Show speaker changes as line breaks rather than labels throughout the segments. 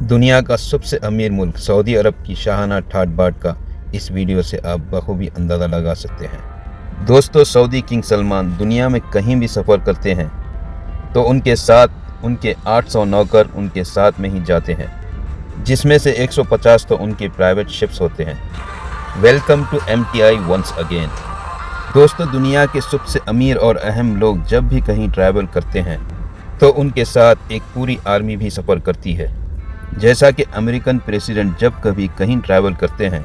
दुनिया का सबसे अमीर मुल्क सऊदी अरब की शाहाना ठाट बाट का इस वीडियो से आप बखूबी अंदाज़ा लगा सकते हैं। दोस्तों, सऊदी किंग सलमान दुनिया में कहीं भी सफ़र करते हैं तो उनके साथ उनके 800 नौकर उनके साथ में ही जाते हैं, जिसमें से 150 तो उनके प्राइवेट शिप्स होते हैं। Welcome to MTI once again. दोस्तों, दुनिया के सबसे अमीर और अहम लोग जब भी कहीं ट्रैवल करते हैं तो उनके साथ एक पूरी आर्मी भी सफ़र करती है। जैसा कि अमेरिकन प्रेसिडेंट जब कभी कहीं ट्रैवल करते हैं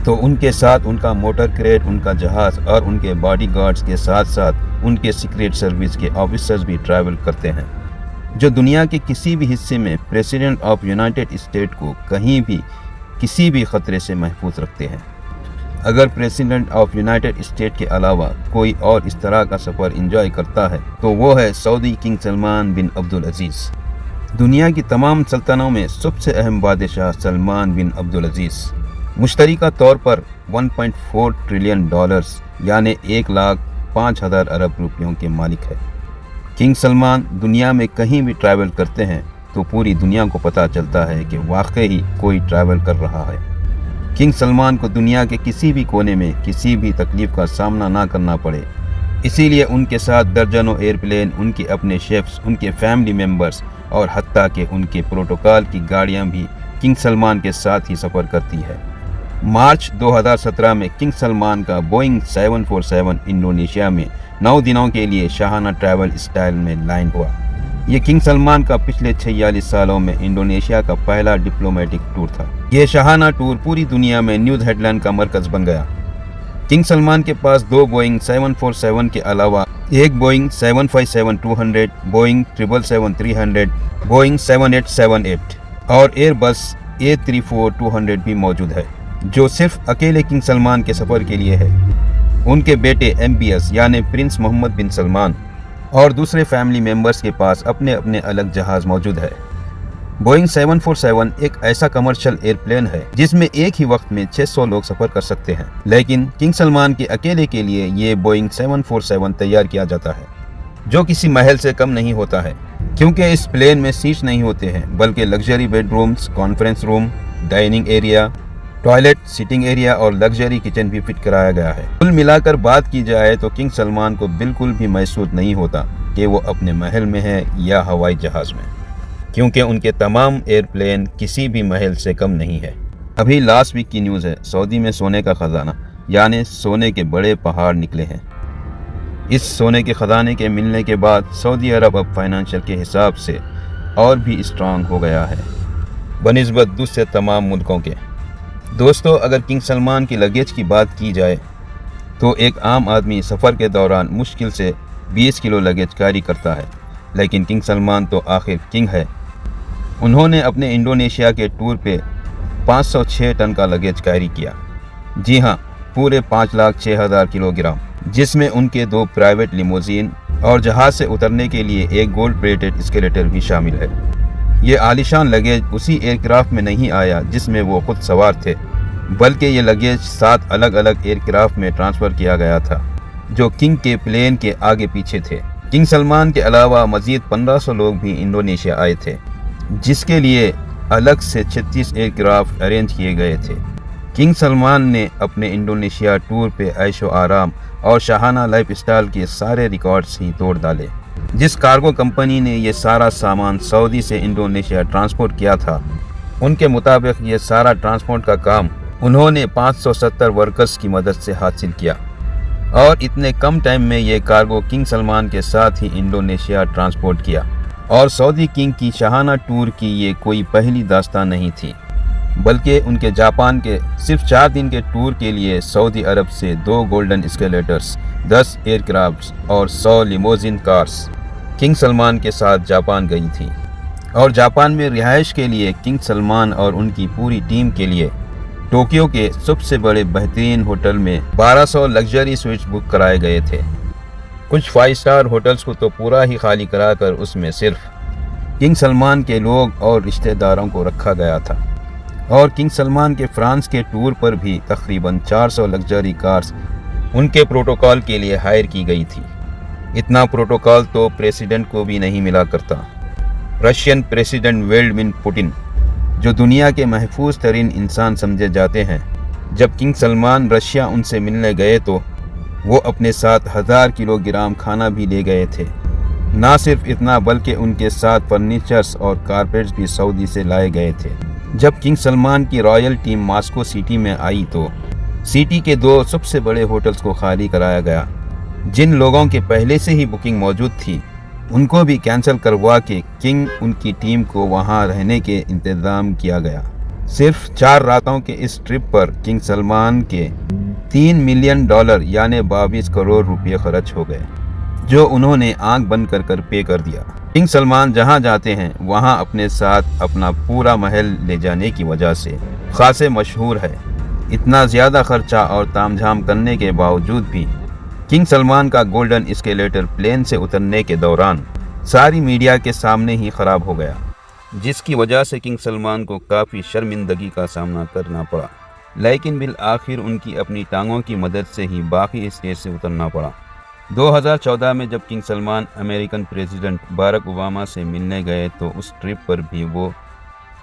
तो उनके साथ उनका मोटर क्रेट, उनका जहाज़ और उनके बॉडीगार्ड्स के साथ साथ उनके सीक्रेट सर्विस के ऑफिसर्स भी ट्रैवल करते हैं, जो दुनिया के किसी भी हिस्से में प्रेसिडेंट ऑफ यूनाइटेड स्टेट को कहीं भी किसी भी ख़तरे से महफूज रखते हैं। अगर प्रेसिडेंट ऑफ यूनाइटेड स्टेट के अलावा कोई और इस तरह का सफ़र एंजॉय करता है तो वो है सऊदी किंग सलमान बिन अब्दुल अजीज़। दुनिया की तमाम सल्तनतों में सबसे अहम बादशाह सलमान बिन अब्दुल अजीज़ मुश्तरका तौर पर 1.4 ट्रिलियन डॉलर्स यानी 1,05,000 अरब रुपयों के मालिक है। किंग सलमान दुनिया में कहीं भी ट्रैवल करते हैं तो पूरी दुनिया को पता चलता है कि वाकई कोई ट्रैवल कर रहा है। किंग सलमान को दुनिया के किसी भी कोने में किसी भी तकलीफ़ का सामना ना करना पड़े, इसीलिए उनके साथ दर्जनों एयरप्लेन, उनके अपने शेफ्स, उनके फैमिली मेम्बर्स और हत्ता कि उनके प्रोटोकॉल की गाड़ियां भी किंग सलमान के साथ ही सफ़र करती है। मार्च 2017 में किंग सलमान का बोइंग 747 इंडोनेशिया में 9 दिनों के लिए शाहाना ट्रैवल स्टाइल में लैंड हुआ। ये किंग सलमान का पिछले 46 सालों में इंडोनेशिया का पहला डिप्लोमेटिक टूर था। ये शाहाना टूर पूरी दुनिया में न्यूज़ हेडलाइन का मरकज़ बन गया। किंग सलमान के पास 2 बोइंग 747 के अलावा एक बोइंग 757-200, बोइंग 777-300, बोइंग 7878 और एयरबस A340-200 भी मौजूद है, जो सिर्फ अकेले किंग सलमान के सफ़र के लिए है। उनके बेटे MBS यानी प्रिंस मोहम्मद बिन सलमान और दूसरे फैमिली मेम्बर्स के पास अपने अपने अलग जहाज़ मौजूद है। बोइंग 747 एक ऐसा कमर्शियल एयरप्लेन है जिसमें एक ही वक्त में 600 लोग सफ़र कर सकते हैं, लेकिन किंग सलमान के अकेले के लिए ये बोइंग 747 तैयार किया जाता है, जो किसी महल से कम नहीं होता है, क्योंकि इस प्लेन में सीट्स नहीं होते हैं बल्कि luxury bedrooms, conference room, dining area, toilet, sitting area और लग्जरी किचन भी फिट कराया गया है। कुल मिलाकर बात की जाए तो किंग सलमान को बिल्कुल भी महसूस नहीं होता कि वो अपने महल में है या हवाई जहाज़ में, क्योंकि उनके तमाम एयरप्लेन किसी भी महल से कम नहीं है। अभी लास्ट वीक की न्यूज़ है, सऊदी में सोने का ख़जाना यानी सोने के बड़े पहाड़ निकले हैं। इस सोने के ख़जाने के मिलने के बाद सऊदी अरब अब फाइनेंशियल के हिसाब से और भी स्ट्रांग हो गया है बनिस्बत दूसरे तमाम मुल्कों के। दोस्तों, अगर किंग सलमान की लगेज की बात की जाए तो एक आम आदमी सफ़र के दौरान मुश्किल से 20 किलो लगेज कैरी करता है, लेकिन किंग सलमान तो आखिर किंग है। उन्होंने अपने इंडोनेशिया के टूर पे 506 टन का लगेज कैरी किया। जी हाँ, पूरे 5,06,000 किलोग्राम, जिसमें उनके 2 प्राइवेट लिमोजीन और जहाज़ से उतरने के लिए एक गोल्ड प्लेटेड एस्केलेटर भी शामिल है। ये आलीशान लगेज उसी एयरक्राफ्ट में नहीं आया जिसमें वो खुद सवार थे, बल्कि ये लगेज 7 अलग अलग एयरक्राफ्ट में ट्रांसफ़र किया गया था, जो किंग के प्लेन के आगे पीछे थे। किंग सलमान के अलावा मज़ीद 1500 लोग भी इंडोनेशिया आए थे, जिसके लिए अलग से 36 एयरक्राफ्ट अरेंज किए गए थे। किंग सलमान ने अपने इंडोनेशिया टूर पे ऐशो आराम और शाहाना लाइफ स्टाइल के सारे रिकॉर्ड्स ही तोड़ डाले। जिस कार्गो कंपनी ने ये सारा सामान सऊदी से इंडोनेशिया ट्रांसपोर्ट किया था, उनके मुताबिक ये सारा ट्रांसपोर्ट का काम उन्होंने 570 वर्कर्स की मदद से हासिल किया और इतने कम टाइम में ये कार्गो किंग सलमान के साथ ही इंडोनेशिया ट्रांसपोर्ट किया। और सऊदी किंग की शाहाना टूर की ये कोई पहली दास्तान नहीं थी, बल्कि उनके जापान के सिर्फ 4 दिन के टूर के लिए सऊदी अरब से 2 गोल्डन एस्केलेटर्स, 10 एयरक्राफ्ट्स और 100 लिमोजिन कार्स किंग सलमान के साथ जापान गई थी। और जापान में रिहाइश के लिए किंग सलमान और उनकी पूरी टीम के लिए टोक्यो के सबसे बड़े बेहतरीन होटल में 1200 लग्जरी स्वीट्स बुक कराए गए थे। कुछ 5 स्टार होटल्स को तो पूरा ही खाली कराकर उसमें सिर्फ किंग सलमान के लोग और रिश्तेदारों को रखा गया था। और किंग सलमान के फ्रांस के टूर पर भी तकरीबन 400 लग्जरी कार्स उनके प्रोटोकॉल के लिए हायर की गई थी। इतना प्रोटोकॉल तो प्रेसिडेंट को भी नहीं मिला करता। रशियन प्रेसिडेंट व्लादिमीर पुतिन जो दुनिया के महफूज तरीन इंसान समझे जाते हैं। जब किंग सलमान रशिया उनसे मिलने गए तो वो अपने साथ 1000 किलोग्राम खाना भी ले गए थे। ना सिर्फ इतना बल्कि उनके साथ फर्नीचर्स और कारपेट्स भी सऊदी से लाए गए थे। जब किंग सलमान की रॉयल टीम मॉस्को सिटी में आई तो सिटी के 2 सबसे बड़े होटल्स को खाली कराया गया। जिन लोगों के पहले से ही बुकिंग मौजूद थी उनको भी कैंसिल करवा के किंग उनकी टीम को वहां रहने के इंतज़ाम किया गया। सिर्फ 4 रातों के इस ट्रिप पर किंग सलमान के $3 मिलियन यानी 22 करोड़ रुपये खर्च हो गए, जो उन्होंने आंख बंद कर पे कर दिया। किंग सलमान जहां जाते हैं वहां अपने साथ अपना पूरा महल ले जाने की वजह से खासे मशहूर है। इतना ज़्यादा खर्चा और तामझाम करने के बावजूद भी किंग सलमान का गोल्डन एस्केलेटर प्लेन से उतरने के दौरान सारी मीडिया के सामने ही ख़राब हो गया, जिसकी वजह से किंग सलमान को काफ़ी शर्मिंदगी का सामना करना पड़ा। लेकिन बिल आखिर उनकी अपनी टांगों की मदद से ही बाकी स्टेज से उतरना पड़ा। 2014 में जब किंग सलमान अमेरिकन प्रेसिडेंट बारक ओबामा से मिलने गए तो उस ट्रिप पर भी वो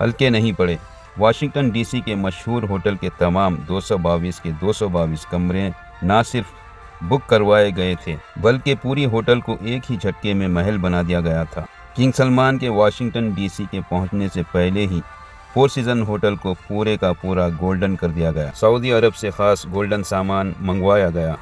हल्के नहीं पड़े। वाशिंगटन डीसी के मशहूर होटल के तमाम 222 के 222 कमरे ना सिर्फ बुक करवाए गए थे बल्कि पूरी होटल को एक ही झटके में महल बना दिया गया था। किंग सलमान के वाशिंगटन डीसी के पहुंचने से पहले ही 4 सीजन होटल को पूरे का पूरा गोल्डन कर दिया गया। सऊदी अरब से ख़ास गोल्डन सामान मंगवाया गया,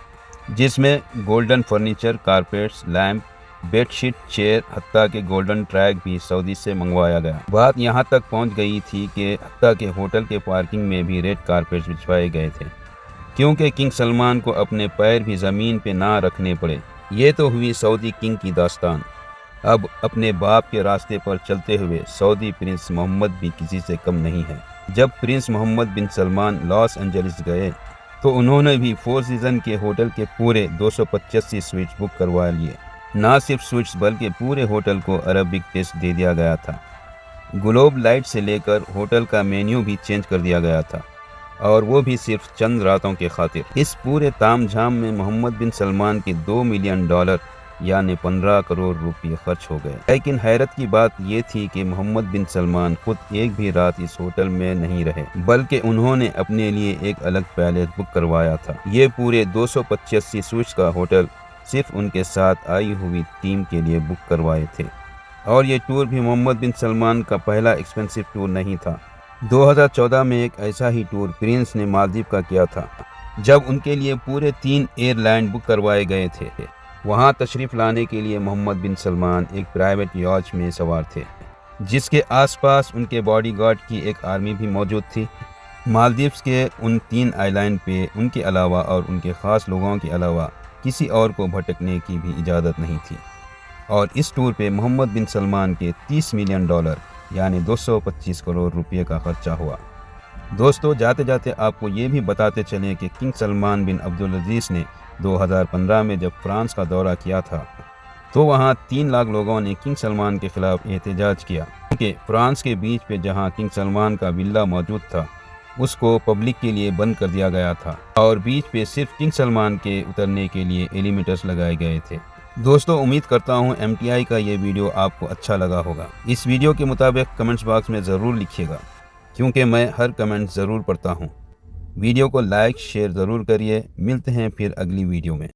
जिसमें golden furniture, carpets, lamp, bedsheet, chair, हत्ता के गोल्डन ट्रैक भी सऊदी से मंगवाया गया। बात यहाँ तक पहुँच गई थी कि हत्ता के होटल के पार्किंग में भी रेड कारपेट्स बिछवाए गए थे, क्योंकि किंग सलमान को अपने पैर भी ज़मीन पे ना रखने पड़े। ये तो हुई सऊदी किंग की दास्तान। अब अपने बाप के रास्ते पर चलते हुए सऊदी प्रिंस मोहम्मद भी किसी से कम नहीं है। जब प्रिंस मोहम्मद बिन सलमान लॉस एंजलिस गए तो उन्होंने भी 4 सीजन के होटल के पूरे 285 स्वीट्स बुक करवा लिए। ना सिर्फ स्वीट्स बल्कि पूरे होटल को अरबिक टेस्ट दे दिया गया था। ग्लोब लाइट से लेकर होटल का मेन्यू भी चेंज कर दिया गया था, और वो भी सिर्फ चंद रातों के खातिर। इस पूरे तामझाम में मोहम्मद बिन सलमान के $2 मिलियन यानी 15 करोड़ रुपये खर्च हो गए। लेकिन हैरत की बात ये थी कि मोहम्मद बिन सलमान खुद एक भी रात इस होटल में नहीं रहे, बल्कि उन्होंने अपने लिए एक अलग पैलेस बुक करवाया था। ये पूरे 285 स्वीट्स का होटल सिर्फ उनके साथ आई हुई टीम के लिए बुक करवाए थे। और ये टूर भी मोहम्मद बिन सलमान का पहला एक्सपेंसिव टूर नहीं था। 2014 में एक ऐसा ही टूर प्रिंस ने मालदीव का किया था, जब उनके लिए पूरे 3 एयरलाइन बुक करवाए गए थे। वहां तशरीफ़ लाने के लिए मोहम्मद बिन सलमान एक प्राइवेट यॉच में सवार थे, जिसके आसपास उनके बॉडीगार्ड की एक आर्मी भी मौजूद थी। मालदीव्स के उन 3 आइलैंड पे उनके अलावा और उनके ख़ास लोगों के अलावा किसी और को भटकने की भी इजाज़त नहीं थी। और इस टूर पे मोहम्मद बिन सलमान के $30 मिलियन यानी 225 करोड़ रुपये का खर्चा हुआ। दोस्तों, जाते जाते आपको ये भी बताते चलें कि किंग सलमान बिन अब्दुल अजीज़ ने 2015 में जब फ्रांस का दौरा किया था तो वहाँ 3 लाख लोगों ने किंग सलमान के खिलाफ एहतजाज किया, क्योंकि फ्रांस के बीच पे जहाँ किंग सलमान का विला मौजूद था उसको पब्लिक के लिए बंद कर दिया गया था, और बीच पे सिर्फ किंग सलमान के उतरने के लिए एलिमिटर्स लगाए गए थे। दोस्तों, उम्मीद करता हूँ MTI का ये वीडियो आपको अच्छा लगा होगा। इस वीडियो के मुताबिक कमेंट्स बॉक्स में ज़रूर लिखिएगा, क्योंकि मैं हर कमेंट ज़रूर पढ़ता हूँ। वीडियो को लाइक शेयर ज़रूर करिए। मिलते हैं फिर अगली वीडियो में।